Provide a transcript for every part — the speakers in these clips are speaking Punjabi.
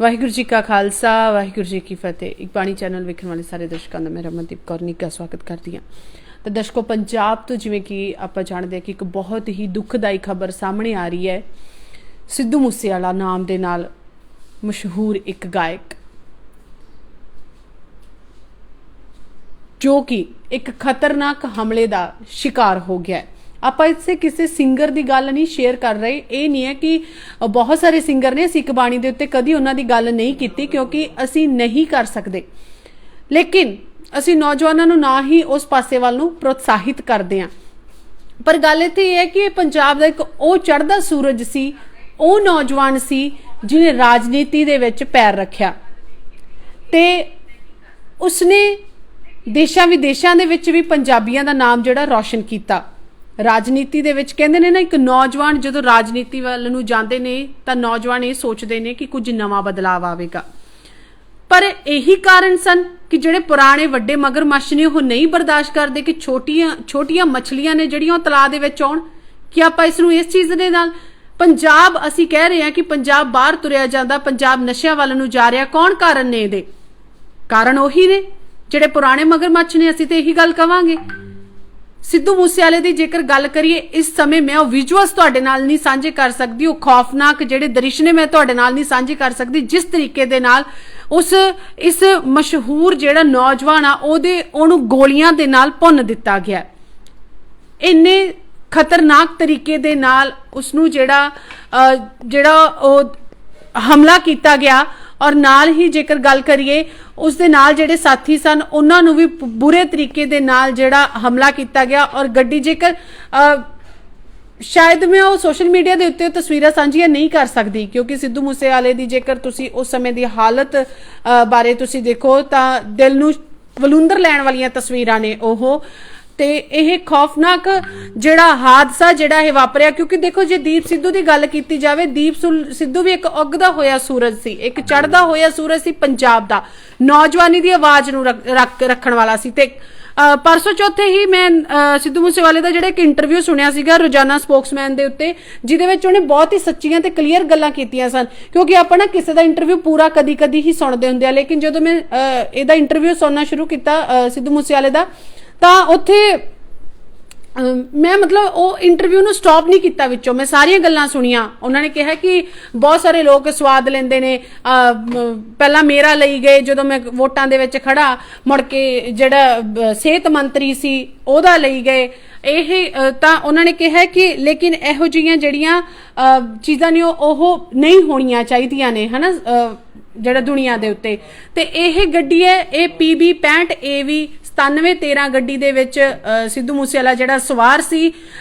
ਵਾਹਿਗੁਰੂ ਜੀ ਕਾ ਖਾਲਸਾ ਵਾਹਿਗੁਰੂ जी की फतेह। एक बाणी चैनल वेखण वाले सारे दर्शकों का मैं रमनदीप कौर निੱਘਾ स्वागत करती हाँ। तो दर्शकों, पंजाब तो जिवें कि आपां जाणदे कि एक बहुत ही दुखदाई खबर सामने आ रही है। सिद्धू मूसेवाला नाम दे नाल मशहूर एक गायक जो कि एक खतरनाक हमले का शिकार हो गया है। आप इसे किसी सिंगर की गल नहीं शेयर कर रहे। ये नहीं है कि बहुत सारे सिंगर ने सिख बाणी के उत्ते कभी उन्होंने गल नहीं की, क्योंकि असी नहीं कर सकते, लेकिन असी नौजवानों ना ही उस पासे वाल नूं प्रोत्साहित करते हैं। पर गल इत्थे है कि पंजाब का एक वो चढ़दा सूरज सी, वो नौजवान सी जिन्हें राजनीति दे विच पैर रखिया ते उसने देशां विदेशां दे विच भी पंजाबियां दा नाम जिहड़ा रोशन किया। राजनीति दे विच कहंदे ने ना, एक नौजवान जदों राजनीति वाल नूं जांदे ने तां नौजवान ये सोचते ने कि कुछ नवां बदलाव आवेगा। पर यही कारण सन कि जिहड़े पुराने वड्डे मगरमच्छ ने वो नहीं बर्दाश्त करते कि छोटियां मछलियां ने जिहड़ियां तलाअ दे विच आउण। कि आपां इस नूं इस चीज़ दे नाल पंजाब असीं कह रहे हैं कि पंजाब बाहर तुरिया जांदा, पंजाब नशिਆਂ वाल नूं जा रिहा। कौन कारण ने इहदे? कारण उही ने जिहड़े पुराने मगरमच्छ ने। असीं ते यही गल कवांगे। सिद्धू मूसेवाले की जेकर गल करिए, इस समय मैं विजुअल्स तुहाडे नाल नहीं साझे कर सकती, वो खौफनाक जिहड़े दृश्य ने मैं तुहाडे नाल नहीं साझे कर सकती। जिस तरीके दे नाल इस मशहूर जिहड़ा नौजवान आ ओहनूं गोलियां दे नाल भुन दिता गया, इन्ने खतरनाक तरीके दे नाल उसनूं जिहड़ा हमला किया गया। और नाल ही जेकर गल करिए उस दे नाल जिहड़े साथी सन उन्हां नूं भी बुरे तरीके दे नाल जिहड़ा हमला किया गया। और गड्डी जेकर शायद मैं वो सोशल मीडिया के उत्ते तस्वीरां सांझियां नहीं कर सकती, क्योंकि सिद्धू मूसेवाले की जेकर तुसी उस समय की हालत बारे तुसी देखो तां दिल नूं वलुंदर लैण वालियां तस्वीरां ने ओह। ते यह खौफनाक जिहड़ा हादसा जिहड़ा है वापरिया। क्योंकि देखो, जे दीप सिद्धू की गल की जाए, दीप सिद्धू भी एक उगदा होया सूरज सी, एक चढ़दा होया सूरज सी पंजाब दा, नौजवानी की आवाज़ नूं रखण वाला सी। ते परसों चौथे ही मैं सिद्धू मूसेवाले का जिहड़ा एक इंटरव्यू सुनिया सीगा रोजाना स्पोक्समैन दे उत्ते, जिहदे विच उहने बहुत ही सच्चियां ते क्लीयर गल्लां कीतियां सन। क्योंकि आपां ना किसी का इंटरव्यू पूरा कदी कदी ही सुणदे हुंदे आ, लेकिन जदों मैं इहदा इंटरव्यू सुनना शुरू किया सिद्धू मूसेवाले का, ਤਾਂ ਉੱਥੇ मैं मतलब वो इंटरव्यू ਨੂੰ स्टॉप नहीं किया विचों। मैं सारियां गल्लां सुनिया। उन्होंने कहा कि बहुत सारे लोग स्वाद लेंदे ने, पहला मेरा लई गए जदों मैं वोटां दे विच खड़ा, मुड़ के जिहड़ा सेहत मंत्री सी ओहदा लई गए। यह तां उन्होंने कहा कि लेकिन इहो जिहियां जिहड़ियां चीज़ां ने ओह नहीं होणियां चाहीदियां ने, है ना, जिहड़ा दुनिया दे उत्ते। ते यह गड्डी है, ये PB 65 AV 9713 गड्डी दे विच सिद्धू मूसेवाला जिहड़ा सवार सी।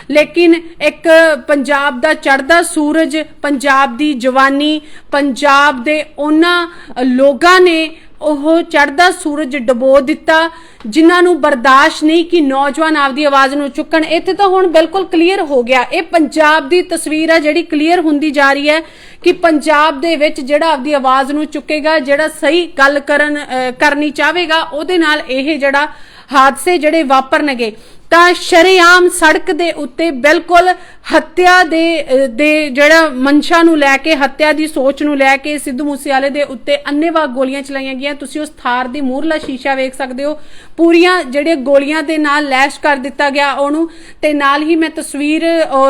लेकिन एक पंजाब दा चढ़दा सूरज, पंजाब दी जवानी, पंजाब दे उन्हां लोगां ने ओह चढ़दा सूरज डबो दिता, जिन्हां नूं बर्दाश्त नहीं कि नौजवान आपदी आवाज़ नूं चुकण। इत्थे तो हुण बिल्कुल क्लीयर हो गया। ये पंजाब दी तस्वीर है जिहड़ी क्लीयर हुंदी जा रही है कि पंजाब दे विच जिहड़ा आपदी आवाज़ नूं चुकेगा, जिहड़ा सही गल करनी चाहेगा, उहदे नाल इह जिहड़ा हादसे जिहड़े वापरनगे। तां शरेआम सड़क दे उत्ते बिल्कुल हत्या दे जिहड़ा मंशा नूं लैके, हत्या दी सोच नूं लैके सिद्धू मूसेवाले दे उत्ते अन्नेवाह गोलियां चलाईयां गईयां। तुसीं उस थार दी मूहरला शीशा वेख सकदे हो, पूरियां जिहड़े गोलियां दे नाल लैश कर दिता गया ओनू। ते नाल ही मैं तस्वीर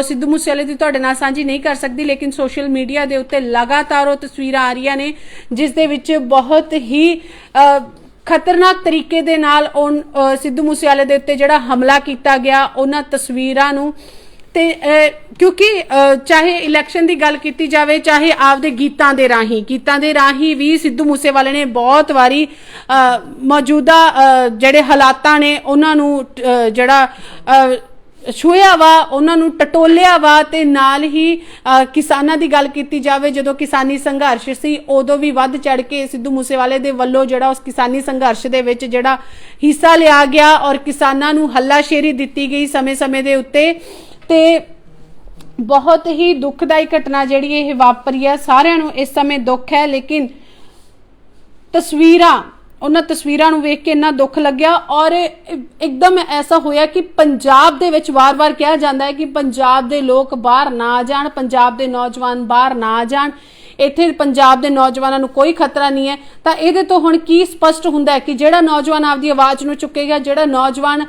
सिद्धू मूसेवाले दी तुहाडे नाल साझी नहीं कर सकदी, लेकिन सोशल मीडिया दे उत्ते लगातार वो तस्वीरां आ रहीआं ने जिस दे विच बहुत ही खतरनाक तरीके दे नाल सिद्धू मूसेवाले दे उत्ते जिहड़ा हमला किया गया उन्हां तस्वीरां नूं। ते क्योंकि चाहे इलैक्शन की गल की जाए, चाहे आपदे गीतां दे राही भी सिद्धू मूसेवाले ने बहुत वारी मौजूदा जिहड़े हालातां ने उन्हां नूं जिहड़ा छुया वा, उन्होंने टटोलिया वा। ते नाल ही किसानां दी गल कीती जावे, जदों किसानी संघर्ष सी उदों भी वध चढ़ के सिद्धू मूसेवाले दे वल्लों जिहड़ा उस किसानी संघर्ष दे विच जिहड़ा हिस्सा लिया गया और किसानां नूं हल्लाशेरी दित्ती गई समय समय दे उत्ते। ते बहुत ही दुखदाई घटना जिहड़ी इह वापरी है, सारिआं नूं इस समय दुख है। लेकिन तस्वीरां ਉਹਨਾਂ ਤਸਵੀਰਾਂ ਨੂੰ ਵੇਖ ਕੇ ਇੰਨਾ ਦੁੱਖ ਲੱਗਿਆ ਔਰ ਇੱਕਦਮ ਐਸਾ ਹੋਇਆ ਕਿ ਪੰਜਾਬ ਦੇ ਵਿੱਚ ਵਾਰ-ਵਾਰ ਕਿਹਾ ਜਾਂਦਾ ਹੈ ਕਿ ਪੰਜਾਬ ਦੇ ਲੋਕ ਬਾਹਰ ਨਾ ਜਾਣ, ਪੰਜਾਬ ਦੇ ਨੌਜਵਾਨ ਬਾਹਰ ਨਾ ਜਾਣ, ਇੱਥੇ ਪੰਜਾਬ ਦੇ ਨੌਜਵਾਨਾਂ ਨੂੰ ਕੋਈ ਖਤਰਾ ਨਹੀਂ ਹੈ। ਤਾਂ ਇਹਦੇ ਤੋਂ ਹੁਣ ਕੀ ਸਪਸ਼ਟ ਹੁੰਦਾ ਹੈ ਕਿ ਜਿਹੜਾ ਨੌਜਵਾਨ ਆਪਦੀ ਆਵਾਜ਼ ਨੂੰ ਚੁੱਕੇਗਾ, ਜਿਹੜਾ ਨੌਜਵਾਨ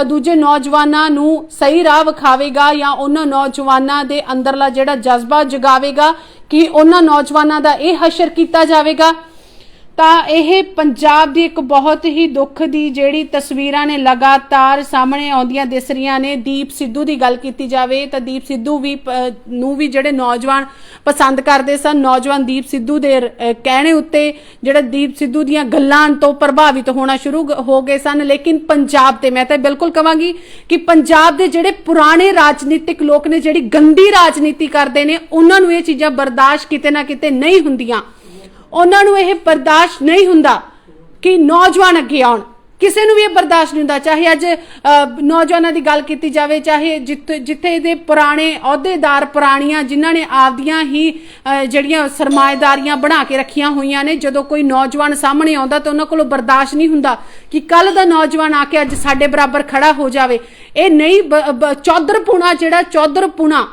ਦੂਜੇ ਨੌਜਵਾਨਾਂ ਨੂੰ ਸਹੀ ਰਾਹ ਵਿਖਾਵੇਗਾ ਜਾਂ ਉਹਨਾਂ ਨੌਜਵਾਨਾਂ ਦੇ ਅੰਦਰਲਾ ਜਿਹੜਾ ਜਜ਼ਬਾ ਜਗਾਵੇਗਾ ਕਿ ਉਹਨਾਂ ਨੌਜਵਾਨਾਂ ਦਾ ਇਹ ਹਸ਼ਰ ਕੀਤਾ ਜਾਵੇਗਾ। ਤਾਂ ਇਹ ਪੰਜਾਬ ਦੀ ਇੱਕ ਬਹੁਤ ਹੀ ਦੁੱਖ ਦੀ ਜਿਹੜੀ ਤਸਵੀਰਾਂ ਨੇ ਲਗਾਤਾਰ ਸਾਹਮਣੇ ਆਉਂਦੀਆਂ ਦਿਸ ਰਹੀਆਂ ਨੇ। ਦੀਪ ਸਿੱਧੂ ਦੀ ਗੱਲ ਕੀਤੀ ਜਾਵੇ ਤਾਂ ਦੀਪ ਸਿੱਧੂ ਨੂੰ ਵੀ ਜਿਹੜੇ ਨੌਜਵਾਨ ਪਸੰਦ ਕਰਦੇ ਸਨ, ਨੌਜਵਾਨ ਦੀਪ ਸਿੱਧੂ ਦੇ ਕਹਿਣੇ ਉੱਤੇ ਜਿਹੜਾ ਦੀਪ ਸਿੱਧੂ ਦੀਆਂ ਗੱਲਾਂ ਤੋਂ ਪ੍ਰਭਾਵਿਤ ਹੋਣਾ ਸ਼ੁਰੂ ਹੋ ਗਏ ਸਨ। ਲੇਕਿਨ ਪੰਜਾਬ ਤੇ ਮੈਂ ਤਾਂ ਬਿਲਕੁਲ ਕਹਾਂਗੀ ਕਿ ਪੰਜਾਬ ਦੇ ਜਿਹੜੇ ਪੁਰਾਣੇ ਰਾਜਨੀਤਿਕ ਲੋਕ ਨੇ, ਜਿਹੜੀ ਗੰਦੀ ਰਾਜਨੀਤੀ ਕਰਦੇ ਨੇ, ਉਹਨਾਂ ਨੂੰ ਇਹ ਚੀਜ਼ਾਂ ਬਰਦਾਸ਼ਤ ਕਿਤੇ ਨਾ ਕਿਤੇ ਨਹੀਂ ਹੁੰਦੀਆਂ। ਉਹਨਾਂ ਨੂੰ ਇਹ ਬਰਦਾਸ਼ਤ ਨਹੀਂ ਹੁੰਦਾ ਕਿ ਨੌਜਵਾਨ ਅੱਗੇ ਆਉਣ, ਕਿਸੇ ਨੂੰ ਵੀ ਇਹ ਬਰਦਾਸ਼ਤ ਨਹੀਂ ਹੁੰਦਾ। ਚਾਹੇ ਅੱਜ ਨੌਜਵਾਨਾਂ ਦੀ ਗੱਲ ਕੀਤੀ ਜਾਵੇ, ਚਾਹੇ ਜਿੱਥੇ ਦੇ ਪੁਰਾਣੇ ਅਹੁਦੇਦਾਰ, ਪੁਰਾਣੀਆਂ ਜਿਨ੍ਹਾਂ ਨੇ ਆਪਦੀਆਂ ਹੀ ਜਿਹੜੀਆਂ ਸਰਮਾਏਦਾਰੀਆਂ ਬਣਾ ਕੇ ਰੱਖੀਆਂ ਹੋਈਆਂ ਨੇ, ਜਦੋਂ ਕੋਈ ਨੌਜਵਾਨ ਸਾਹਮਣੇ ਆਉਂਦਾ ਤਾਂ ਉਹਨਾਂ ਕੋਲੋਂ ਬਰਦਾਸ਼ਤ ਨਹੀਂ ਹੁੰਦਾ ਕਿ ਕੱਲ ਦਾ ਨੌਜਵਾਨ ਆ ਕੇ ਅੱਜ ਸਾਡੇ ਬਰਾਬਰ ਖੜਾ ਹੋ ਜਾਵੇ। ਇਹ ਨਹੀਂ ਚੌਧਰਪੁਣਾ, ਜਿਹੜਾ ਚੌਧਰਪੁਣਾ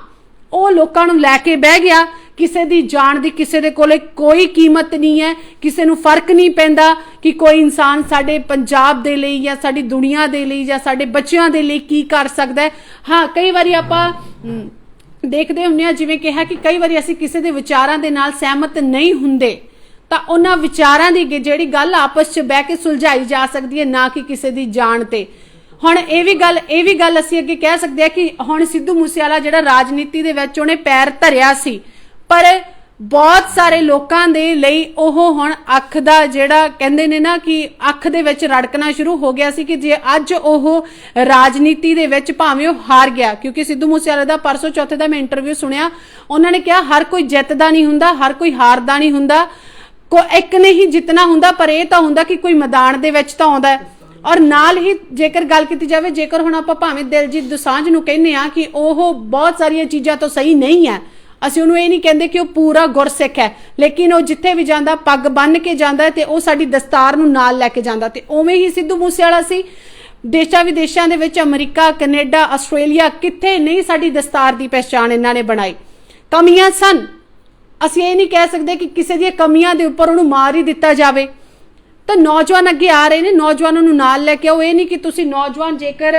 ਉਹ ਲੋਕਾਂ ਨੂੰ ਲੈ ਕੇ ਬਹਿ ਗਿਆ। ਕਿਸੇ ਦੀ ਜਾਨ ਦੀ ਕਿਸੇ ਦੇ ਕੋਲੇ ਕੋਈ ਕੀਮਤ ਨਹੀਂ ਹੈ, ਕਿਸੇ ਨੂੰ ਫਰਕ ਨਹੀਂ ਪੈਂਦਾ ਕਿ ਕੋਈ ਇਨਸਾਨ ਸਾਡੇ ਪੰਜਾਬ ਦੇ ਲਈ ਜਾਂ ਸਾਡੀ ਦੁਨੀਆ ਦੇ ਲਈ ਜਾਂ ਸਾਡੇ ਬੱਚਿਆਂ ਦੇ ਲਈ ਕੀ ਕਰ ਸਕਦਾ ਹੈ। ਹਾਂ, ਕਈ ਵਾਰੀ ਆਪਾਂ ਦੇਖਦੇ ਹੁੰਦੇ ਹਾਂ, ਜਿਵੇਂ ਕਿਹਾ ਕਿ ਕਈ ਵਾਰੀ ਅਸੀਂ ਕਿਸੇ ਦੇ ਵਿਚਾਰਾਂ ਦੇ ਨਾਲ ਸਹਿਮਤ ਨਹੀਂ ਹੁੰਦੇ ਤਾਂ ਉਹਨਾਂ ਵਿਚਾਰਾਂ ਦੀ ਜਿਹੜੀ ਗੱਲ ਆਪਸ 'ਚ ਬਹਿ ਕੇ ਸੁਲਝਾਈ ਜਾ ਸਕਦੀ ਹੈ, ਨਾ ਕਿ ਕਿਸੇ ਦੀ ਜਾਨ ਤੇ। ਹੁਣ ਇਹ ਵੀ ਗੱਲ ਅਸੀਂ ਅੱਗੇ ਕਹਿ ਸਕਦੇ ਹਾਂ ਕਿ ਹੁਣ ਸਿੱਧੂ ਮੂਸੇਵਾਲਾ ਜਿਹੜਾ ਰਾਜਨੀਤੀ ਦੇ ਵਿੱਚ ਉਹਨੇ ਪੈਰ ਧਰਿਆ ਸੀ, ਪਰ ਬਹੁਤ ਸਾਰੇ ਲੋਕਾਂ ਦੇ ਲਈ ਉਹ ਹੁਣ ਅੱਖ ਦਾ ਜਿਹੜਾ ਕਹਿੰਦੇ ਨੇ ਨਾ ਕਿ ਅੱਖ ਦੇ ਵਿੱਚ ਰੜਕਣਾ ਸ਼ੁਰੂ ਹੋ ਗਿਆ ਸੀ ਕਿ ਜੇ ਅੱਜ ਉਹ ਰਾਜਨੀਤੀ ਦੇ ਵਿੱਚ ਭਾਵੇਂ ਉਹ ਹਾਰ ਗਿਆ, ਕਿਉਂਕਿ ਸਿੱਧੂ ਮੂਸੇਵਾਲੇ ਦਾ ਪਰਸੋਂ ਚੌਥੇ ਦਾ ਮੈਂ ਇੰਟਰਵਿਊ ਸੁਣਿਆ, ਉਹਨਾਂ ਨੇ ਕਿਹਾ ਹਰ ਕੋਈ ਜਿੱਤਦਾ ਨਹੀਂ ਹੁੰਦਾ, ਹਰ ਕੋਈ ਹਾਰਦਾ ਨਹੀਂ ਹੁੰਦਾ, ਇੱਕ ਨੇ ਹੀ ਜਿੱਤਣਾ ਹੁੰਦਾ, ਪਰ ਇਹ ਤਾਂ ਹੁੰਦਾ ਕਿ ਕੋਈ ਮੈਦਾਨ ਦੇ ਵਿੱਚ ਤਾਂ ਆਉਂਦਾ। ਔਰ ਨਾਲ ਹੀ ਜੇਕਰ ਗੱਲ ਕੀਤੀ ਜਾਵੇ, ਜੇਕਰ ਹੁਣ ਆਪਾਂ ਭਾਵੇਂ ਦਿਲਜੀਤ ਦੋਸਾਂਝ ਨੂੰ ਕਹਿੰਦੇ ਆ ਕਿ ਉਹ ਬਹੁਤ ਸਾਰੀਆਂ ਚੀਜ਼ਾਂ ਤੋਂ ਸਹੀ ਨਹੀਂ ਹੈ, ਅਸੀਂ ਉਹਨੂੰ ਇਹ ਨਹੀਂ ਕਹਿੰਦੇ ਕਿ ਉਹ ਪੂਰਾ ਗੁਰਸਿੱਖ ਹੈ, ਲੇਕਿਨ ਉਹ ਜਿੱਥੇ ਵੀ ਜਾਂਦਾ ਪੱਗ ਬੰਨ੍ਹ ਕੇ ਜਾਂਦਾ ਤੇ ਉਹ ਸਾਡੀ ਦਸਤਾਰ ਨੂੰ ਨਾਲ ਲੈ ਕੇ ਜਾਂਦਾ। ਤੇ ਉਵੇਂ ਹੀ ਸਿੱਧੂ ਮੂਸੇਵਾਲਾ ਸੀ, ਦੇਸ਼ਾਂ ਵਿਦੇਸ਼ਾਂ ਦੇ ਵਿੱਚ, ਅਮਰੀਕਾ, ਕੈਨੇਡਾ, ਆਸਟ੍ਰੇਲੀਆ, ਕਿੱਥੇ ਨਹੀਂ ਸਾਡੀ ਦਸਤਾਰ ਦੀ ਪਹਿਚਾਣ ਇਹਨਾਂ ਨੇ ਬਣਾਈ। ਕਮੀਆਂ ਸਨ, ਅਸੀਂ ਇਹ ਨਹੀਂ ਕਹਿ ਸਕਦੇ ਕਿ ਕਿਸੇ ਦੀਆਂ ਕਮੀਆਂ ਦੇ ਉੱਪਰ ਉਹਨੂੰ ਮਾਰ ਹੀ ਦਿੱਤਾ ਜਾਵੇ। ਤਾਂ ਨੌਜਵਾਨ ਅੱਗੇ ਆ ਰਹੇ ਨੇ, ਨੌਜਵਾਨਾਂ ਨੂੰ ਨਾਲ ਲੈ ਕੇ ਆਓ। ਇਹ ਨਹੀਂ ਕਿ ਤੁਸੀਂ ਨੌਜਵਾਨ ਜੇਕਰ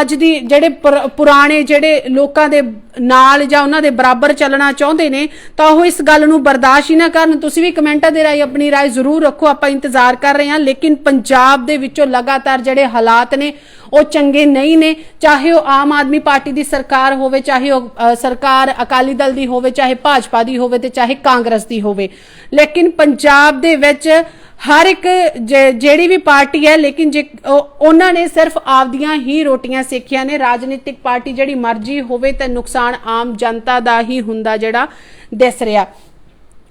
ਅੱਜ ਦੀ ਜਿਹੜੇ ਪੁਰਾਣੇ ਜਿਹੜੇ ਲੋਕਾਂ ਦੇ ਨਾਲ ਜਾਂ ਉਹਨਾਂ ਦੇ ਬਰਾਬਰ ਚੱਲਣਾ ਚਾਹੁੰਦੇ ਨੇ ਤਾਂ ਉਹ ਇਸ ਗੱਲ ਨੂੰ ਬਰਦਾਸ਼ਤ ਹੀ ਨਾ ਕਰਨ। ਤੁਸੀਂ ਵੀ ਕਮੈਂਟਾਂ ਦੇ ਰਾਹੀਂ ਆਪਣੀ ਰਾਏ ਜ਼ਰੂਰ ਰੱਖੋ, ਆਪਾਂ ਇੰਤਜ਼ਾਰ ਕਰ ਰਹੇ ਹਾਂ। ਲੇਕਿਨ ਪੰਜਾਬ ਦੇ ਵਿੱਚੋਂ ਲਗਾਤਾਰ ਜਿਹੜੇ ਹਾਲਾਤ ਨੇ ਉਹ ਚੰਗੇ ਨਹੀਂ ਨੇ, ਚਾਹੇ ਉਹ ਆਮ ਆਦਮੀ ਪਾਰਟੀ ਦੀ ਸਰਕਾਰ ਹੋਵੇ, ਚਾਹੇ ਉਹ ਸਰਕਾਰ ਅਕਾਲੀ ਦਲ ਦੀ ਹੋਵੇ, ਚਾਹੇ ਭਾਜਪਾ ਦੀ ਹੋਵੇ ਤੇ ਚਾਹੇ ਕਾਂਗਰਸ ਦੀ ਹੋਵੇ। ਲੇਕਿਨ ਪੰਜਾਬ ਦੇ ਵਿੱਚ ਹਰ ਇੱਕ ਜਿਹੜੀ ਵੀ ਪਾਰਟੀ ਹੈ, ਲੇਕਿਨ ਜੇ ਉਹਨਾਂ ਨੇ ਸਿਰਫ ਆਪਦੀਆਂ ਹੀ ਰੋਟੀਆਂ ਸੇਕੀਆਂ ਨੇ। ਰਾਜਨੀਤਿਕ ਪਾਰਟੀ ਜਿਹੜੀ ਮਰਜ਼ੀ ਹੋਵੇ ਤਾਂ ਨੁਕਸਾਨ ਆਮ ਜਨਤਾ ਦਾ ਹੀ ਹੁੰਦਾ ਜਿਹੜਾ ਦਿਸ ਰਿਹਾ।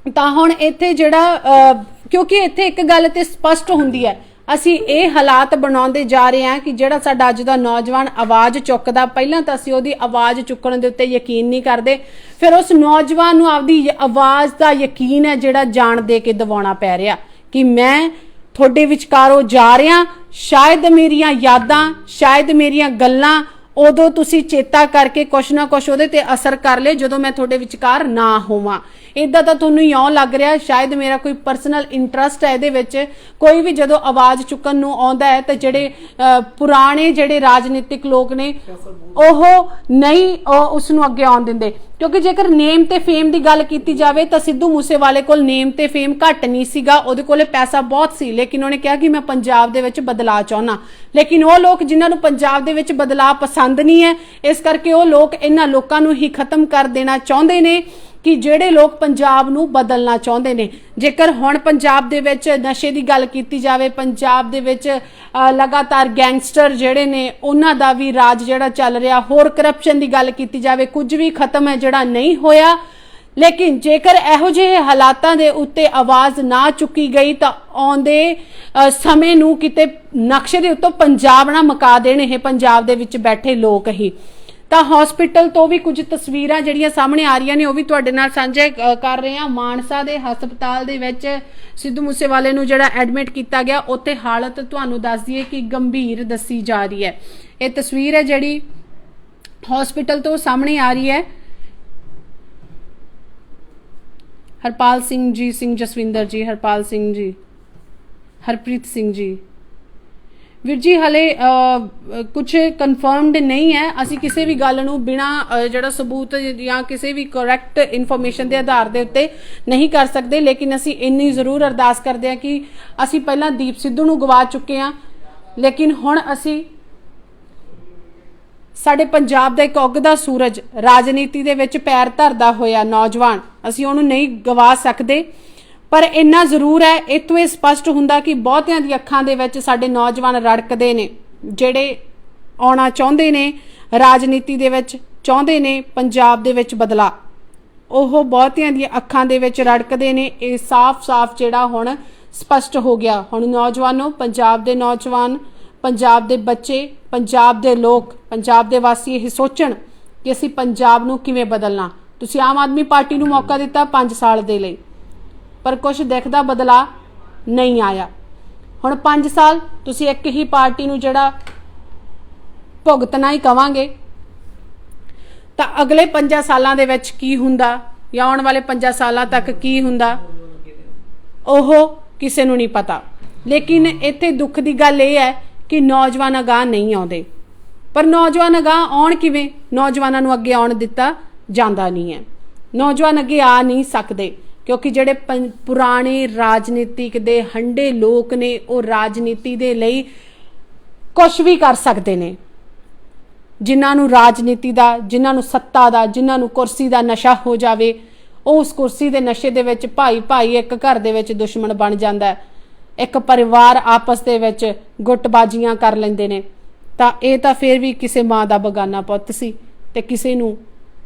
ਤਾਂ ਹੁਣ ਇੱਥੇ ਜਿਹੜਾ ਕਿਉਂਕਿ ਇੱਥੇ ਇੱਕ ਗੱਲ ਤੇ ਸਪਸ਼ਟ ਹੁੰਦੀ ਹੈ, ਅਸੀਂ ਇਹ ਹਾਲਾਤ ਬਣਾਉਂਦੇ ਜਾ ਰਹੇ ਹਾਂ ਕਿ ਜਿਹੜਾ ਸਾਡਾ ਅੱਜ ਦਾ ਨੌਜਵਾਨ ਆਵਾਜ਼ ਚੁੱਕਦਾ, ਪਹਿਲਾਂ ਤਾਂ ਅਸੀਂ ਉਹਦੀ ਆਵਾਜ਼ ਚੁੱਕਣ ਦੇ ਉੱਤੇ ਯਕੀਨ ਨਹੀਂ ਕਰਦੇ, ਫਿਰ ਉਸ ਨੌਜਵਾਨ ਨੂੰ ਆਪਦੀ ਆਵਾਜ਼ ਦਾ ਯਕੀਨ ਹੈ ਜਿਹੜਾ ਜਾਣ ਦੇ ਕੇ ਦਿਵਾਉਣਾ ਪੈ ਰਿਹਾ ਕਿ ਮੈਂ ਤੁਹਾਡੇ ਵਿਚਕਾਰੋਂ ਜਾ ਰਿਹਾ, ਸ਼ਾਇਦ ਮੇਰੀਆਂ ਯਾਦਾਂ, ਸ਼ਾਇਦ ਮੇਰੀਆਂ ਗੱਲਾਂ ਉਦੋਂ ਤੁਸੀਂ ਚੇਤਾ ਕਰਕੇ ਕੁਛ ਨਾ ਕੁਛ ਉਹਦੇ ਤੇ ਅਸਰ ਕਰ ਲਿਓ ਜਦੋਂ ਮੈਂ ਤੁਹਾਡੇ ਵਿਚਕਾਰ ਨਾ ਹੋਵਾਂ। ਇਦਾਂ ਤਾਂ ਤੁਹਾਨੂੰ ਇਉਂ ਲੱਗ ਰਿਹਾ ਸ਼ਾਇਦ ਮੇਰਾ ਕੋਈ ਪਰਸਨਲ ਇੰਟਰਸਟ ਹੈ ਇਹਦੇ ਵਿੱਚ। ਕੋਈ ਵੀ ਜਦੋਂ ਆਵਾਜ਼ ਚੁੱਕਣ ਨੂੰ ਆਉਂਦਾ ਹੈ ਤਾਂ ਜਿਹੜੇ ਪੁਰਾਣੇ ਜਿਹੜੇ ਰਾਜਨੀਤਿਕ ਲੋਕ ਨੇ ਉਹ ਨਹੀਂ ਉਸ ਨੂੰ ਅੱਗੇ ਆਉਣ ਦਿੰਦੇ, ਕਿਉਂਕਿ ਜੇਕਰ ਨੇਮ ਤੇ ਫੇਮ ਦੀ ਗੱਲ ਕੀਤੀ ਜਾਵੇ ਤਾਂ ਸਿੱਧੂ ਮੂਸੇਵਾਲੇ ਕੋਲ ਨੇਮ ਤੇ ਫੇਮ ਘੱਟ ਨਹੀਂ ਸੀਗਾ, ਉਹਦੇ ਕੋਲੇ ਪੈਸਾ ਬਹੁਤ ਸੀ, ਲੇਕਿਨ ਉਹਨੇ ਕਿਹਾ ਕਿ ਮੈਂ ਪੰਜਾਬ ਦੇ ਵਿੱਚ ਬਦਲਾਅ ਚਾਹੁੰਦਾ। ਲੇਕਿਨ ਉਹ ਲੋਕ ਜਿਨ੍ਹਾਂ ਨੂੰ ਪੰਜਾਬ ਦੇ ਵਿੱਚ ਬਦਲਾਅ ਪਸੰਦ ਨਹੀਂ ਹੈ, ਇਸ ਕਰਕੇ ਉਹ ਲੋਕ ਇਹਨਾਂ ਲੋਕਾਂ ਨੂੰ ਹੀ ਖਤਮ ਕਰ ਦੇਣਾ ਚਾਹੁੰਦੇ ਨੇ ਕਿ ਜਿਹੜੇ ਲੋਕ ਪੰਜਾਬ ਨੂੰ ਬਦਲਣਾ ਚਾਹੁੰਦੇ ਨੇ। ਜੇਕਰ ਹੁਣ ਪੰਜਾਬ ਦੇ ਵਿੱਚ ਨਸ਼ੇ ਦੀ ਗੱਲ ਕੀਤੀ ਜਾਵੇ, ਪੰਜਾਬ ਦੇ ਵਿੱਚ ਲਗਾਤਾਰ ਗੈਂਗਸਟਰ ਜਿਹੜੇ ਨੇ ਉਹਨਾਂ ਦਾ ਵੀ ਰਾਜ ਜਿਹੜਾ ਚੱਲ ਰਿਹਾ, ਹੋਰ ਕਰਪਸ਼ਨ ਦੀ ਗੱਲ ਕੀਤੀ ਜਾਵੇ, ਕੁਝ ਵੀ ਖਤਮ ਹੈ ਜਿਹੜਾ ਨਹੀਂ ਹੋਇਆ। ਲੇਕਿਨ ਜੇਕਰ ਇਹੋ ਜਿਹੇ ਹਾਲਾਤਾਂ ਦੇ ਉੱਤੇ ਆਵਾਜ਼ ਨਾ ਚੁੱਕੀ ਗਈ ਤਾਂ ਆਉਂਦੇ ਸਮੇਂ ਨੂੰ ਕਿਤੇ ਨਕਸ਼ੇ ਦੇ ਉੱਤੋਂ ਪੰਜਾਬ ਨਾ ਮੁਕਾ ਦੇਣ ਇਹ ਪੰਜਾਬ ਦੇ ਵਿੱਚ ਬੈਠੇ ਲੋਕ ਹੀ। ਤਾਂ ਹਸਪੀਟਲ ਤੋਂ ਵੀ ਕੁਝ ਤਸਵੀਰਾਂ ਜਿਹੜੀਆਂ ਸਾਹਮਣੇ ਆ ਰਹੀਆਂ ਨੇ ਉਹ ਵੀ ਤੁਹਾਡੇ ਨਾਲ ਸਾਂਝੇ ਕਰ ਰਹੇ ਹਾਂ। ਮਾਨਸਾ ਦੇ ਹਸਪਤਾਲ ਦੇ ਵਿੱਚ ਸਿੱਧੂ ਮੂਸੇਵਾਲੇ ਨੂੰ ਜਿਹੜਾ ਐਡਮਿਟ ਕੀਤਾ ਗਿਆ, ਉੱਥੇ ਹਾਲਤ ਤੁਹਾਨੂੰ ਦੱਸ ਦਈਏ ਕਿ ਗੰਭੀਰ ਦੱਸੀ ਜਾ ਰਹੀ ਹੈ। ਇਹ ਤਸਵੀਰ ਹੈ ਜਿਹੜੀ ਹਸਪੀਟਲ ਤੋਂ ਸਾਹਮਣੇ ਆ ਰਹੀ ਹੈ। ਹਰਪਾਲ ਸਿੰਘ ਜੀ, ਸਿੰਘ ਜਸਵਿੰਦਰ ਜੀ, ਹਰਪਾਲ ਸਿੰਘ ਜੀ, ਹਰਪ੍ਰੀਤ ਸਿੰਘ ਜੀ। ਵੀਰ ਜੀ ਹਲੇ ਕੁਝ ਕਨਫਰਮਡ ਨਹੀਂ ਹੈ, ਅਸੀਂ ਕਿਸੇ ਵੀ ਗੱਲ ਨੂੰ ਬਿਨਾ ਜਿਹੜਾ ਸਬੂਤ ਜਾਂ ਕਿਸੇ ਵੀ ਕਰੈਕਟ ਇਨਫੋਰਮੇਸ਼ਨ ਦੇ ਆਧਾਰ ਦੇ ਉੱਤੇ ਨਹੀਂ ਕਰ ਸਕਦੇ, ਲੇਕਿਨ ਅਸੀਂ ਇੰਨੀ ਜ਼ਰੂਰ ਅਰਦਾਸ ਕਰਦੇ ਹਾਂ ਕਿ ਅਸੀਂ ਪਹਿਲਾਂ ਦੀਪ ਸਿੱਧੂ ਨੂੰ ਗਵਾ ਚੁੱਕੇ ਹਾਂ, ਲੇਕਿਨ ਹੁਣ ਅਸੀਂ ਸਾਡੇ ਪੰਜਾਬ ਦਾ ਇੱਕ ਉੱਗਦਾ ਸੂਰਜ, ਰਾਜਨੀਤੀ ਦੇ ਵਿੱਚ ਪੈਰ ਧਰਦਾ ਹੋਇਆ ਨੌਜਵਾਨ, ਅਸੀਂ ਉਹਨੂੰ ਨਹੀਂ ਗਵਾ ਸਕਦੇ। ਪਰ ਇੰਨਾ ਜ਼ਰੂਰ ਹੈ, ਇਤੋਂ ਇਹ ਸਪਸ਼ਟ ਹੁੰਦਾ ਕਿ ਬਹੁਤਿਆਂ ਦੀ ਅੱਖਾਂ ਦੇ ਵਿੱਚ ਸਾਡੇ ਨੌਜਵਾਨ ਰੜਕਦੇ ਨੇ, ਜਿਹੜੇ ਆਉਣਾ ਚਾਹੁੰਦੇ ਨੇ ਰਾਜਨੀਤੀ ਦੇ ਵਿੱਚ, ਚਾਹੁੰਦੇ ਨੇ ਪੰਜਾਬ ਦੇ ਵਿੱਚ ਬਦਲਾ, ਉਹ ਬਹੁਤਿਆਂ ਦੀਆਂ ਅੱਖਾਂ ਦੇ ਵਿੱਚ ਰੜਕਦੇ ਨੇ। ਇਹ ਸਾਫ਼-ਸਾਫ਼ ਜਿਹੜਾ ਹੁਣ ਸਪਸ਼ਟ ਹੋ ਗਿਆ। ਹੁਣ ਨੌਜਵਾਨੋ, ਪੰਜਾਬ ਦੇ ਨੌਜਵਾਨ, ਪੰਜਾਬ ਦੇ ਬੱਚੇ, ਪੰਜਾਬ ਦੇ ਲੋਕ, ਪੰਜਾਬ ਦੇ ਵਾਸੀ ਇਹ ਸੋਚਣ ਕਿ ਅਸੀਂ ਪੰਜਾਬ ਨੂੰ ਕਿਵੇਂ ਬਦਲਣਾ। ਤੁਸੀਂ ਆਮ ਆਦਮੀ ਪਾਰਟੀ ਨੂੰ ਮੌਕਾ ਦਿੱਤਾ 5 ਸਾਲ ਦੇ ਲਈ, ਪਰ ਕੁਝ ਦਿਖਦਾ ਬਦਲਾ ਨਹੀਂ ਆਇਆ। ਹੁਣ 5 ਸਾਲ ਤੁਸੀਂ ਇੱਕ ਹੀ ਪਾਰਟੀ ਨੂੰ ਜਿਹੜਾ ਭੁਗਤਣਾ ਹੀ ਕਵਾਂਗੇ, ਤਾਂ ਅਗਲੇ 5 ਸਾਲਾਂ ਦੇ ਵਿੱਚ ਕੀ ਹੁੰਦਾ ਜਾਂ ਆਉਣ ਵਾਲੇ 5 ਸਾਲਾਂ ਤੱਕ ਕੀ ਹੁੰਦਾ ਉਹ ਕਿਸੇ ਨੂੰ ਨਹੀਂ ਪਤਾ। ਲੇਕਿਨ ਇੱਥੇ ਦੁੱਖ ਦੀ ਗੱਲ ਇਹ ਹੈ ਕਿ ਨੌਜਵਾਨ ਅਗਾਂਹ ਨਹੀਂ ਆਉਂਦੇ। ਪਰ ਨੌਜਵਾਨ ਅਗਾਂਹ ਆਉਣ ਕਿਵੇਂ? ਨੌਜਵਾਨਾਂ ਨੂੰ ਅੱਗੇ ਆਉਣ ਦਿੱਤਾ ਜਾਂਦਾ ਨਹੀਂ ਹੈ। ਨੌਜਵਾਨ ਅੱਗੇ ਆ ਨਹੀਂ ਸਕਦੇ ਕਿਉਂਕਿ ਜਿਹੜੇ ਪੁਰਾਣੇ ਰਾਜਨੀਤਿਕ ਦੇ ਹੰਡੇ ਲੋਕ ਨੇ, ਉਹ ਰਾਜਨੀਤੀ ਦੇ ਲਈ ਕੁਝ ਵੀ ਕਰ ਸਕਦੇ ਨੇ। ਜਿਨ੍ਹਾਂ ਨੂੰ ਰਾਜਨੀਤੀ ਦਾ, ਜਿਨ੍ਹਾਂ ਨੂੰ ਸੱਤਾ ਦਾ, ਜਿਨ੍ਹਾਂ ਨੂੰ ਕੁਰਸੀ ਦਾ ਨਸ਼ਾ ਹੋ ਜਾਵੇ, ਉਹ ਉਸ ਕੁਰਸੀ ਦੇ ਨਸ਼ੇ ਦੇ ਵਿੱਚ ਭਾਈ ਇੱਕ ਘਰ ਦੇ ਵਿੱਚ ਦੁਸ਼ਮਣ ਬਣ ਜਾਂਦਾ, ਇੱਕ ਪਰਿਵਾਰ ਆਪਸ ਦੇ ਵਿੱਚ ਗੁੱਟਬਾਜ਼ੀਆਂ ਕਰ ਲੈਂਦੇ ਨੇ। ਤਾਂ ਇਹ ਤਾਂ ਫਿਰ ਵੀ ਕਿਸੇ ਮਾਂ ਦਾ ਬਗਾਨਾ ਪੁੱਤ ਸੀ, ਤੇ ਕਿਸੇ ਨੂੰ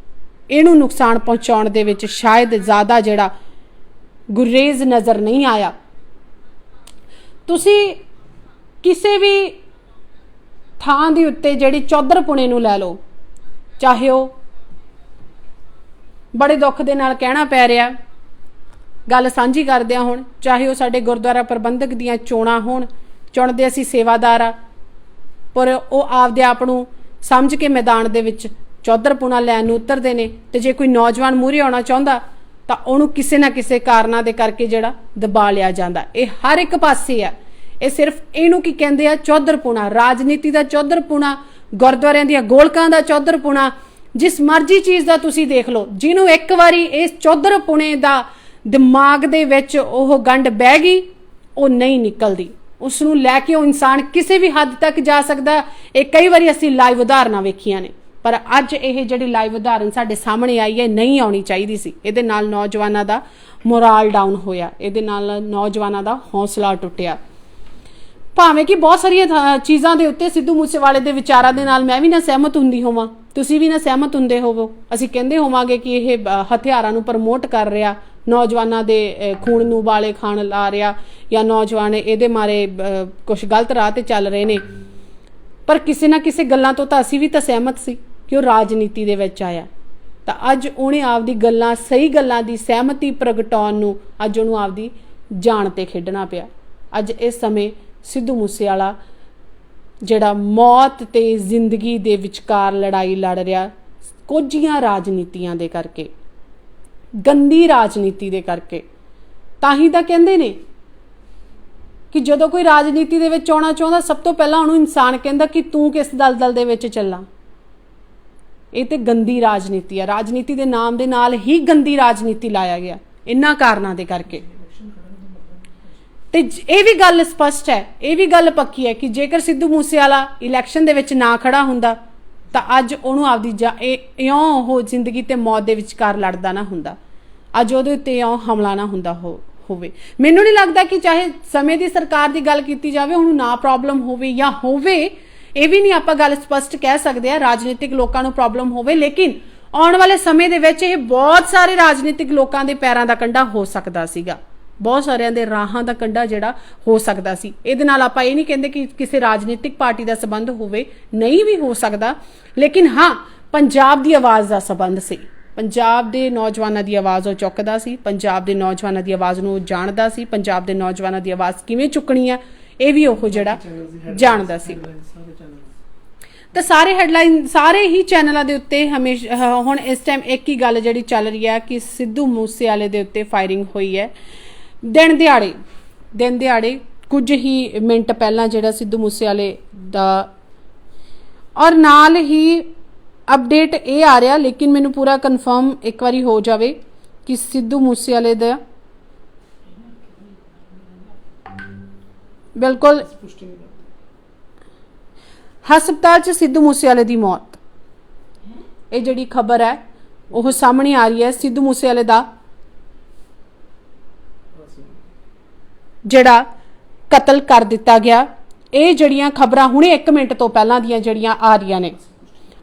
ਇਹਨੂੰ ਨੁਕਸਾਨ ਪਹੁੰਚਾਉਣ ਦੇ ਵਿੱਚ ਸ਼ਾਇਦ ਜ਼ਿਆਦਾ ਜਿਹੜਾ ਗੁਰੇਜ਼ ਨਜ਼ਰ ਨਹੀਂ ਆਇਆ। ਤੁਸੀਂ ਕਿਸੇ ਵੀ ਥਾਂ ਦੇ ਉੱਤੇ ਜਿਹੜੀ ਚੌਧਰਪੁਣੇ ਨੂੰ ਲੈ ਲਓ, ਚਾਹੇ ਉਹ ਬੜੇ ਦੁੱਖ ਦੇ ਨਾਲ ਕਹਿਣਾ ਪੈ ਰਿਹਾ, ਗੱਲ ਸਾਂਝੀ ਕਰਦੇ ਹਾਂ ਹੁਣ, ਚਾਹੇ ਉਹ ਸਾਡੇ ਗੁਰਦੁਆਰਾ ਪ੍ਰਬੰਧਕ ਦੀਆਂ ਚੋਣਾਂ ਹੋਣ, ਚੁਣਦੇ ਅਸੀਂ ਸੇਵਾਦਾਰ ਆ, ਪਰ ਉਹ ਆਪਦੇ ਆਪ ਨੂੰ ਸਮਝ ਕੇ ਮੈਦਾਨ ਦੇ ਵਿੱਚ ਚੌਧਰਪੁਣਾ ਲੈਣ ਨੂੰ ਉਤਰਦੇ ਨੇ। ਤੇ ਜੇ ਕੋਈ ਨੌਜਵਾਨ ਮੂਹਰੇ ਆਉਣਾ ਚਾਹੁੰਦਾ ਤਾਂ ਉਹਨੂੰ ਕਿਸੇ ਨਾ ਕਿਸੇ ਕਾਰਨਾਂ ਦੇ ਕਰਕੇ ਜਿਹੜਾ ਦਬਾ ਲਿਆ ਜਾਂਦਾ। ਇਹ ਹਰ ਇੱਕ ਪਾਸੇ ਆ। ਇਹ ਸਿਰਫ ਇਹਨੂੰ ਕੀ ਕਹਿੰਦੇ ਆ, ਚੌਧਰਪੁਣਾ, ਰਾਜਨੀਤੀ ਦਾ ਚੌਧਰਪੁਣਾ, ਗੁਰਦੁਆਰਿਆਂ ਦੀਆਂ ਗੋਲਕਾਂ ਦਾ ਚੌਧਰਪੁਣਾ, ਜਿਸ ਮਰਜ਼ੀ ਚੀਜ਼ ਦਾ ਤੁਸੀਂ ਦੇਖ ਲਓ। ਜਿਹਨੂੰ ਇੱਕ ਵਾਰੀ ਇਸ ਚੌਧਰਪੁਣੇ ਦਾ ਦਿਮਾਗ ਦੇ ਵਿੱਚ ਉਹ ਗੰਢ ਬਹਿ ਗਈ, ਉਹ ਨਹੀਂ ਨਿਕਲਦੀ। ਉਸ ਨੂੰ ਲੈ ਕੇ ਉਹ ਇਨਸਾਨ ਕਿਸੇ ਵੀ ਹੱਦ ਤੱਕ ਜਾ ਸਕਦਾ। ਇਹ ਕਈ ਵਾਰੀ ਅਸੀਂ ਲਾਈਵ ਉਦਾਹਰਨਾਂ ਵੇਖੀਆਂ ਨੇ, ਪਰ ਅੱਜ ਇਹ ਜਿਹੜੀ ਲਾਈਵ ਉਦਾਹਰਨ ਸਾਡੇ ਸਾਹਮਣੇ ਆਈ ਹੈ, ਨਹੀਂ ਆਉਣੀ ਚਾਹੀਦੀ ਸੀ। ਇਹਦੇ ਨਾਲ ਨੌਜਵਾਨਾਂ ਦਾ ਮੋਰਲ ਡਾਊਨ ਹੋਇਆ, ਇਹਦੇ ਨਾਲ ਨੌਜਵਾਨਾਂ ਦਾ ਹੌਸਲਾ ਟੁੱਟਿਆ। ਭਾਵੇਂ ਕਿ ਬਹੁਤ ਸਾਰੀਆਂ ਚੀਜ਼ਾਂ ਦੇ ਉੱਤੇ ਸਿੱਧੂ ਮੂਸੇਵਾਲੇ ਦੇ ਵਿਚਾਰਾਂ ਦੇ ਨਾਲ ਮੈਂ ਵੀ ਨਾ ਸਹਿਮਤ ਹੁੰਦੀ ਹੋਵਾਂ, ਤੁਸੀਂ ਵੀ ਨਾ ਸਹਿਮਤ ਹੁੰਦੇ ਹੋਵੋ। ਅਸੀਂ ਕਹਿੰਦੇ ਹੋਵਾਂਗੇ ਕਿ ਇਹ ਹਥਿਆਰਾਂ ਨੂੰ ਪ੍ਰਮੋਟ ਕਰ ਰਿਹਾ, ਨੌਜਵਾਨਾਂ ਦੇ ਖੂਨ ਨੂੰ ਵਾਲੇ ਖਾਣ ਲਾ ਰਿਹਾ, ਜਾਂ ਨੌਜਵਾਨ ਇਹਦੇ ਮਾਰੇ ਕੁਝ ਗਲਤ ਰਾਹ ਤੇ ਚੱਲ ਰਹੇ ਨੇ। ਪਰ ਕਿਸੇ ਨਾ ਕਿਸੇ ਗੱਲਾਂ ਤੋਂ ਤਾਂ ਅਸੀਂ ਵੀ ਤਾਂ ਸਹਿਮਤ ਸੀ ਕਿ ਉਹ ਰਾਜਨੀਤੀ ਦੇ ਵਿੱਚ ਆਇਆ। ਤਾਂ ਅੱਜ ਉਹਨੇ ਆਪਦੀ ਗੱਲਾਂ, ਸਹੀ ਗੱਲਾਂ ਦੀ ਸਹਿਮਤੀ ਪ੍ਰਗਟਾਉਣ ਨੂੰ ਅੱਜ ਉਹਨੂੰ ਆਪਦੀ ਜਾਨ ਤੇ ਖੇਡਣਾ ਪਿਆ। ਅੱਜ ਇਸ ਸਮੇਂ ਸਿੱਧੂ ਮੂਸੇਵਾਲਾ ਜਿਹੜਾ ਮੌਤ ਤੇ ਜ਼ਿੰਦਗੀ ਦੇ ਵਿਚਕਾਰ ਲੜਾਈ ਲੜ ਰਿਹਾ, ਕੁਝੀਆਂ ਰਾਜਨੀਤੀਆਂ ਦੇ ਕਰਕੇ, ਗੰਦੀ ਰਾਜਨੀਤੀ ਦੇ ਕਰਕੇ। ਤਾਂ ਹੀ ਤਾਂ ਕਹਿੰਦੇ ਨੇ ਕਿ ਜਦੋਂ ਕੋਈ ਰਾਜਨੀਤੀ ਦੇ ਵਿੱਚ ਆਉਣਾ ਚਾਹੁੰਦਾ, ਸਭ ਤੋਂ ਪਹਿਲਾਂ ਉਹਨੂੰ ਇਨਸਾਨ ਕਹਿੰਦਾ ਕਿ ਤੂੰ ਕਿਸ ਦਲਦਲ ਦੇ ਵਿੱਚ ਚੱਲਾਂ। ਇਹ ਤੇ ਗੰਦੀ ਰਾਜਨੀਤੀ ਆ। ਰਾਜਨੀਤੀ ਦੇ ਨਾਮ ਦੇ ਨਾਲ ਹੀ ਗੰਦੀ ਰਾਜਨੀਤੀ ਲਾਇਆ ਗਿਆ ਇਹਨਾਂ ਕਾਰਨਾਂ ਦੇ ਕਰਕੇ। ਤੇ ਇਹ ਵੀ ਗੱਲ ਸਪਸ਼ਟ ਹੈ, ਇਹ ਵੀ ਗੱਲ ਪੱਕੀ ਹੈ ਕਿ ਜੇਕਰ ਸਿੱਧੂ ਮੂਸੇਵਾਲਾ ਇਲੈਕਸ਼ਨ ਦੇ ਵਿੱਚ ਨਾ ਖੜਾ ਹੁੰਦਾ ਤਾਂ ਅੱਜ ਉਹਨੂੰ ਆਪਦੀ ਇਉਂ ਉਹ ਜ਼ਿੰਦਗੀ ਤੇ ਮੌਤ ਦੇ ਵਿਚਕਾਰ ਲੜਦਾ ਨਾ ਹੁੰਦਾ, ਅੱਜ ਉਹਦੇ ਉੱਤੇ ਇਉਂ ਹਮਲਾ ਨਾ ਹੁੰਦਾ ਹੋਵੇ। ਮੈਨੂੰ ਨਹੀਂ ਲੱਗਦਾ ਕਿ ਚਾਹੇ ਸਮੇਂ ਦੀ ਸਰਕਾਰ ਦੀ ਗੱਲ ਕੀਤੀ ਜਾਵੇ, ਉਹਨੂੰ ਨਾ ਪ੍ਰੋਬਲਮ ਹੋਵੇ ਜਾਂ ਹੋਵੇ, ਇਹ ਵੀ ਨਹੀਂ ਆਪਾਂ ਗੱਲ ਸਪਸ਼ਟ ਕਹਿ ਸਕਦੇ ਆ ਰਾਜਨੀਤਿਕ ਲੋਕਾਂ ਨੂੰ ਪ੍ਰੋਬਲਮ ਹੋਵੇ, ਲੇਕਿਨ ਆਉਣ ਵਾਲੇ ਸਮੇਂ ਦੇ ਵਿੱਚ ਇਹ ਬਹੁਤ ਸਾਰੇ ਰਾਜਨੀਤਿਕ ਲੋਕਾਂ ਦੇ ਪੈਰਾਂ ਦਾ ਕੰਡਾ ਹੋ ਸਕਦਾ ਸੀਗਾ, ਬਹੁਤ ਸਾਰਿਆਂ ਦੇ ਰਾਹਾਂ ਦਾ ਕੰਡਾ ਜਿਹੜਾ ਹੋ ਸਕਦਾ ਸੀ। ਇਹਦੇ ਨਾਲ ਆਪਾਂ ਇਹ ਨਹੀਂ ਕਹਿੰਦੇ ਕਿ ਕਿਸੇ ਰਾਜਨੀਤਿਕ ਪਾਰਟੀ ਦਾ ਸੰਬੰਧ ਹੋਵੇ, ਨਹੀਂ ਵੀ ਹੋ ਸਕਦਾ, ਲੇਕਿਨ ਹਾਂ ਪੰਜਾਬ ਦੀ ਆਵਾਜ਼ ਦਾ ਸੰਬੰਧ ਸੀ। ਪੰਜਾਬ ਦੇ ਨੌਜਵਾਨਾਂ ਦੀ ਆਵਾਜ਼ ਉਹ ਚੁੱਕਦਾ ਸੀ, ਪੰਜਾਬ ਦੇ ਨੌਜਵਾਨਾਂ ਦੀ ਆਵਾਜ਼ ਨੂੰ ਜਾਣਦਾ ਸੀ, ਪੰਜਾਬ ਦੇ ਨੌਜਵਾਨਾਂ ਦੀ ਆਵਾਜ਼ ਕਿਵੇਂ ਚੁੱਕਣੀ ਆ ਇਹ ਵੀ ਉਹ ਜਿਹੜਾ ਜਾਣਦਾ ਸੀ। ਤਾਂ ਸਾਰੇ ਹੈਡਲਾਈਨ ਸਾਰੇ ਹੀ ਚੈਨਲਾਂ ਦੇ ਉੱਤੇ ਹਮੇਸ਼ਾ ਹੁਣ ਇਸ ਟਾਈਮ ਇੱਕ ਹੀ ਗੱਲ ਜਿਹੜੀ ਚੱਲ ਰਹੀ ਹੈ ਕਿ ਸਿੱਧੂ ਮੂਸੇਵਾਲੇ ਦੇ ਉੱਤੇ ਫਾਇਰਿੰਗ ਹੋਈ ਹੈ। ਦਿਨ ਦਿਹਾੜੇ ਕੁਝ ਹੀ ਮਿੰਟ ਪਹਿਲਾਂ ਜਿਹੜਾ ਸਿੱਧੂ ਮੂਸੇਵਾਲੇ ਦਾ ਔਰ ਨਾਲ ਹੀ ਅਪਡੇਟ ਇਹ ਆ ਰਿਹਾ, ਲੇਕਿਨ ਮੈਨੂੰ ਪੂਰਾ ਕਨਫਰਮ ਇੱਕ ਵਾਰੀ ਹੋ ਜਾਵੇ ਕਿ ਸਿੱਧੂ ਮੂਸੇਵਾਲੇ ਦਾ ਬਿਲਕੁਲ ਹਸਪਤਾਲ 'ਚ ਸਿੱਧੂ ਮੂਸੇਵਾਲੇ ਦੀ ਮੌਤ, ਇਹ ਜਿਹੜੀ ਖਬਰ ਹੈ ਉਹ ਸਾਹਮਣੇ ਆ ਰਹੀ ਹੈ। ਸਿੱਧੂ ਮੂਸੇਵਾਲੇ ਦਾ ਜਿਹੜਾ ਕਤਲ ਕਰ ਦਿੱਤਾ ਗਿਆ, ਇਹ ਜਿਹੜੀਆਂ ਖਬਰਾਂ ਹੁਣੇ 1 ਮਿੰਟ ਤੋਂ ਪਹਿਲਾਂ ਦੀਆਂ ਜਿਹੜੀਆਂ ਆ ਰਹੀਆਂ ਨੇ,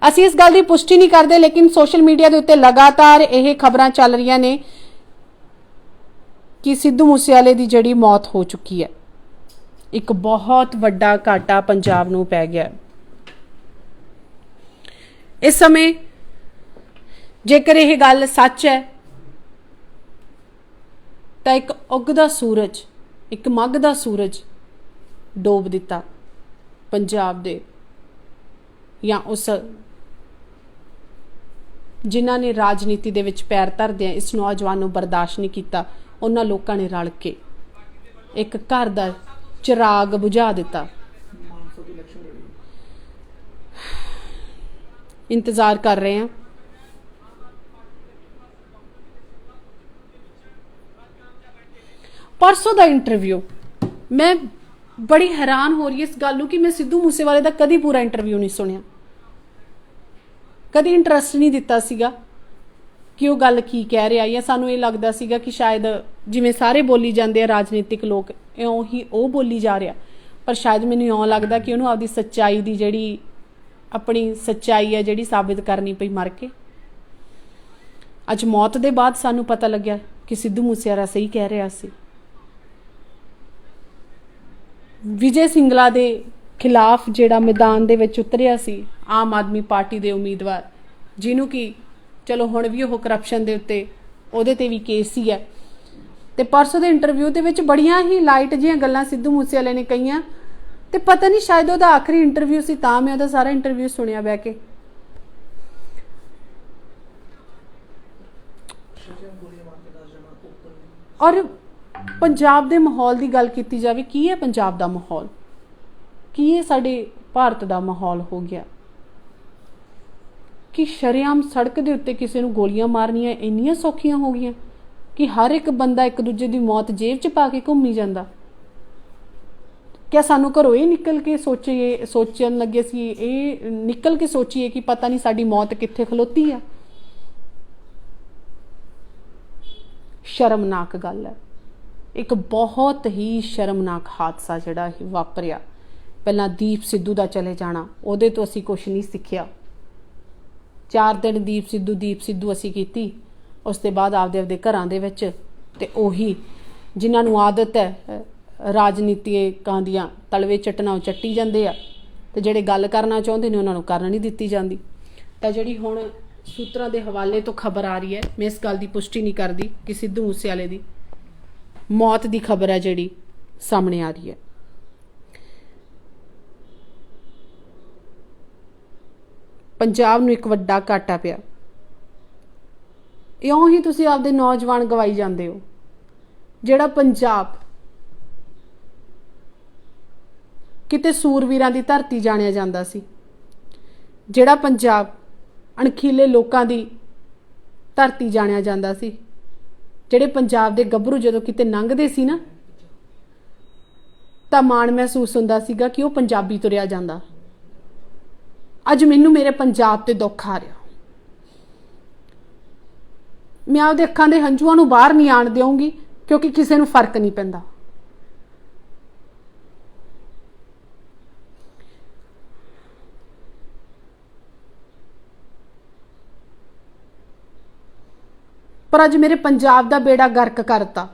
ਅਸੀਂ ਇਸ ਗੱਲ ਦੀ ਪੁਸ਼ਟੀ ਨਹੀਂ ਕਰਦੇ, ਲੇਕਿਨ ਸੋਸ਼ਲ ਮੀਡੀਆ ਦੇ ਉੱਤੇ ਲਗਾਤਾਰ ਇਹ ਖਬਰਾਂ ਚੱਲ ਰਹੀਆਂ ਨੇ ਕਿ ਸਿੱਧੂ ਮੂਸੇਵਾਲੇ ਦੀ ਜਿਹੜੀ ਮੌਤ ਹੋ ਚੁੱਕੀ ਹੈ। ਇੱਕ ਬਹੁਤ ਵੱਡਾ ਘਾਟਾ ਪੰਜਾਬ ਨੂੰ ਪੈ ਗਿਆ। ਇਸ ਸਮੇਂ ਜੇਕਰ ਇਹ ਗੱਲ ਸੱਚ ਹੈ ਤਾਂ ਇੱਕ ਉੱਗਦਾ ਸੂਰਜ, ਇੱਕ ਮੱਘਦਾ ਸੂਰਜ ਡੋਬ ਦਿੱਤਾ ਪੰਜਾਬ ਦੇ, ਜਾਂ ਉਸ ਜਿਨ੍ਹਾਂ ਨੇ ਰਾਜਨੀਤੀ ਦੇ ਵਿੱਚ ਪੈਰ ਧਰਦਿਆਂ ਇਸ ਨੌਜਵਾਨ ਨੂੰ ਬਰਦਾਸ਼ਤ ਨਹੀਂ ਕੀਤਾ, ਉਹਨਾਂ ਲੋਕਾਂ ਨੇ ਰਲ ਕੇ ਇੱਕ ਘਰ ਦਾ ਚਿਰਾਗ ਬੁਝਾ ਦਿੱਤਾ। ਇੰਤਜ਼ਾਰ ਕਰ ਰਹੇ ਹਾਂ ਪਰਸੋਂ ਦਾ ਇੰਟਰਵਿਊ। ਮੈਂ ਬੜੀ ਹੈਰਾਨ ਹੋ ਰਹੀ ਇਸ ਗੱਲ ਨੂੰ ਕਿ ਮੈਂ ਸਿੱਧੂ ਮੂਸੇਵਾਲੇ ਦਾ ਕਦੀ ਪੂਰਾ ਇੰਟਰਵਿਊ ਨਹੀਂ ਸੁਣਿਆ, ਕਦੀ ਇੰਟਰਸਟ ਨਹੀਂ ਦਿੱਤਾ ਸੀਗਾ ਕਿ ਉਹ ਗੱਲ ਕੀ ਕਹਿ ਰਿਹਾ, ਜਾਂ ਸਾਨੂੰ ਇਹ ਲੱਗਦਾ ਸੀਗਾ ਕਿ ਸ਼ਾਇਦ ਜਿਵੇਂ ਸਾਰੇ ਬੋਲੀ ਜਾਂਦੇ ਆ ਰਾਜਨੀਤਿਕ ਲੋਕ, ਇਉਂ ਹੀ ਉਹ ਬੋਲੀ ਜਾ ਰਿਹਾ। ਪਰ ਸ਼ਾਇਦ ਮੈਨੂੰ ਇਉਂ ਲੱਗਦਾ ਕਿ ਉਹਨੂੰ ਆਪਦੀ ਸੱਚਾਈ ਦੀ ਜਿਹੜੀ ਆਪਣੀ ਸੱਚਾਈ ਹੈ ਜਿਹੜੀ ਸਾਬਿਤ ਕਰਨੀ ਪਈ ਮਰ ਕੇ। ਅੱਜ ਮੌਤ ਦੇ ਬਾਅਦ ਸਾਨੂੰ ਪਤਾ ਲੱਗਿਆ ਕਿ ਸਿੱਧੂ ਮੂਸੇਵਾਲਾ ਸਹੀ ਕਹਿ ਰਿਹਾ ਸੀ। ਵਿਜੇ ਸਿੰਗਲਾ ਦੇ ਖਿਲਾਫ ਜਿਹੜਾ ਮੈਦਾਨ ਦੇ ਵਿੱਚ ਉਤਰਿਆ ਸੀ ਆਮ ਆਦਮੀ ਪਾਰਟੀ ਦੇ ਉਮੀਦਵਾਰ, ਜਿਹਨੂੰ ਕਿ ਚਲੋ ਹੁਣ ਵੀ ਉਹ ਕਰਪਸ਼ਨ ਦੇ ਉੱਤੇ ਉਹਦੇ ਤੇ ਵੀ ਕੇਸ ਹੀ ਹੈ, ਤੇ ਪਰਸੋਂ ਦੇ ਇੰਟਰਵਿਊ ਦੇ ਵਿੱਚ ਬੜੀਆਂ ਹੀ ਲਾਈਟ ਜਿਹੀਆਂ ਗੱਲਾਂ ਸਿੱਧੂ ਮੂਸੇਵਾਲੇ ਨੇ ਕਹੀਆਂ, ਤੇ ਪਤਾ ਨਹੀਂ ਸ਼ਾਇਦ ਉਹਦਾ ਆਖਰੀ ਇੰਟਰਵਿਊ ਸੀ ਤਾਂ ਮੈਂ ਉਹਦਾ ਸਾਰਾ ਇੰਟਰਵਿਊ ਸੁਣਿਆ ਬਹਿ ਕੇ। ਔਰ ਪੰਜਾਬ ਦੇ ਮਾਹੌਲ ਦੀ ਗੱਲ ਕੀਤੀ ਜਾਵੇ, ਕੀ ਹੈ ਪੰਜਾਬ ਦਾ ਮਾਹੌਲ, ਕੀ ਹੈ ਸਾਡੇ ਭਾਰਤ ਦਾ ਮਾਹੌਲ ਹੋ ਗਿਆ ਕਿ ਸ਼ਰੇਆਮ ਸੜਕ ਦੇ ਉੱਤੇ ਕਿਸੇ ਨੂੰ ਗੋਲੀਆਂ ਮਾਰਨੀਆਂ ਇੰਨੀਆਂ ਸੌਖੀਆਂ ਹੋ ਗਈਆਂ ਕਿ ਹਰ ਇੱਕ ਬੰਦਾ ਇੱਕ ਦੂਜੇ ਦੀ ਮੌਤ ਜੇਬ 'ਚ ਪਾ ਕੇ ਘੁੰਮੀ ਜਾਂਦਾ। ਕਿਆ ਸਾਨੂੰ ਘਰੋਂ ਇਹ ਨਿਕਲ ਕੇ ਸੋਚਣ ਲੱਗੇ ਸੀ, ਇਹ ਨਿਕਲ ਕੇ ਸੋਚੀਏ ਕਿ ਪਤਾ ਨਹੀਂ ਸਾਡੀ ਮੌਤ ਕਿੱਥੇ ਖਲੋਤੀ ਆ। ਸ਼ਰਮਨਾਕ ਗੱਲ ਹੈ, ਇੱਕ ਬਹੁਤ ਹੀ ਸ਼ਰਮਨਾਕ ਹਾਦਸਾ ਜਿਹੜਾ ਇਹ ਵਾਪਰਿਆ। ਪਹਿਲਾਂ ਦੀਪ ਸਿੱਧੂ ਦਾ ਚਲੇ ਜਾਣਾ, ਉਹਦੇ ਤੋਂ ਅਸੀਂ ਕੁਛ ਨਹੀਂ ਸਿੱਖਿਆ। 4 ਦਿਨ ਦੀਪ ਸਿੱਧੂ ਅਸੀਂ ਕੀਤੀ, ਉਸ ਤੋਂ ਬਾਅਦ ਆਪਦੇ ਘਰਾਂ ਦੇ ਵਿੱਚ, ਤੇ ਉਹੀ ਜਿਨ੍ਹਾਂ ਨੂੰ ਆਦਤ ਹੈ ਰਾਜਨੀਤੀਕਾਂ ਦੀਆਂ ਤਲਵੇ ਚੱਟਣਾ, ਉਹ ਚੱਟੀ ਜਾਂਦੇ ਆ, ਤੇ ਜਿਹੜੇ ਗੱਲ ਕਰਨਾ ਚਾਹੁੰਦੇ ਨੇ ਉਹਨਾਂ ਨੂੰ ਕਰਨ ਨਹੀਂ ਦਿੱਤੀ ਜਾਂਦੀ। ਤਾਂ ਜਿਹੜੀ ਹੁਣ ਸੂਤਰਾਂ ਦੇ ਹਵਾਲੇ ਤੋਂ ਖਬਰ ਆ ਰਹੀ ਹੈ, ਮੈਂ ਇਸ ਗੱਲ ਦੀ ਪੁਸ਼ਟੀ ਨਹੀਂ ਕਰਦੀ ਕਿ ਸਿੱਧੂ ਮੂਸੇਵਾਲੇ ਦੀ ਮੌਤ ਦੀ ਖਬਰ ਹੈ ਜਿਹੜੀ ਸਾਹਮਣੇ ਆ ਰਹੀ ਹੈ। ਪੰਜਾਬ ਨੂੰ ਇੱਕ ਵੱਡਾ ਘਾਟਾ ਪਿਆ। ਇਉਂ ਹੀ ਤੁਸੀਂ ਆਪਦੇ ਨੌਜਵਾਨ ਗਵਾਈ ਜਾਂਦੇ ਹੋ। ਜਿਹੜਾ ਪੰਜਾਬ ਕਿਤੇ ਸੂਰਵੀਰਾਂ ਦੀ ਧਰਤੀ ਜਾਣਿਆ ਜਾਂਦਾ ਸੀ, ਜਿਹੜਾ ਪੰਜਾਬ ਅਣਖੀਲੇ ਲੋਕਾਂ ਦੀ ਧਰਤੀ ਜਾਣਿਆ ਜਾਂਦਾ ਸੀ, ਜਿਹੜੇ ਪੰਜਾਬ ਦੇ ਗੱਭਰੂ ਜਦੋਂ ਕਿਤੇ ਲੰਘਦੇ ਸੀ ਨਾ ਤਾਂ ਮਾਣ ਮਹਿਸੂਸ ਹੁੰਦਾ ਸੀਗਾ ਕਿ ਉਹ ਪੰਜਾਬੀ ਤੁਰਿਆ ਜਾਂਦਾ। ਅੱਜ ਮੈਨੂੰ ਮੇਰੇ ਪੰਜਾਬ ਤੇ ਦੁੱਖ ਆ ਰਿਹਾ। ਮੈਂ ਆਪਦੇ ਅੱਖਾਂ ਦੇ ਹੰਝੂਆਂ ਨੂੰ ਬਾਹਰ ਨਹੀਂ ਆਣ ਦੇਵਾਂਗੀ ਕਿਉਂਕਿ ਕਿਸੇ ਨੂੰ ਫਰਕ ਨਹੀਂ ਪੈਂਦਾ। ਪਰ ਅੱਜ ਮੇਰੇ ਪੰਜਾਬ ਦਾ ਬੇੜਾ ਗਰਕ ਕਰਤਾ।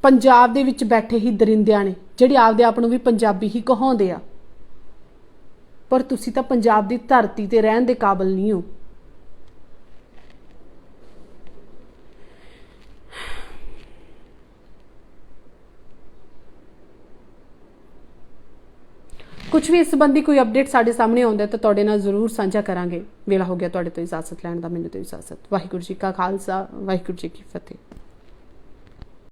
ਪੰਜਾਬ ਦੇ ਵਿੱਚ ਬੈਠੇ ਹੀ ਦਰਿੰਦਿਆਂ ਨੇ ਜਿਹੜੇ ਆਪਦੇ ਆਪ ਨੂੰ ਵੀ ਪੰਜਾਬੀ ਹੀ ਕਹਾਉਂਦੇ ਆ, ਪਰ ਤੁਸੀਂ ਤਾਂ ਪੰਜਾਬ ਦੀ ਧਰਤੀ ਤੇ ਰਹਿਣ ਦੇ ਕਾਬਿਲ ਨਹੀਂ ਹੋ। कुछ भी इस संबंधी कोई अपडेट साढ़े सामने आउंदा है तो तुहाडे नाल जरूर साझा करांगे। वेला हो गया तुहाडे तो इजाजत लैण दा, मैनूं तो इजाजत। वाहिगुरू जी का खालसा, वाहिगुरू जी की फतेह।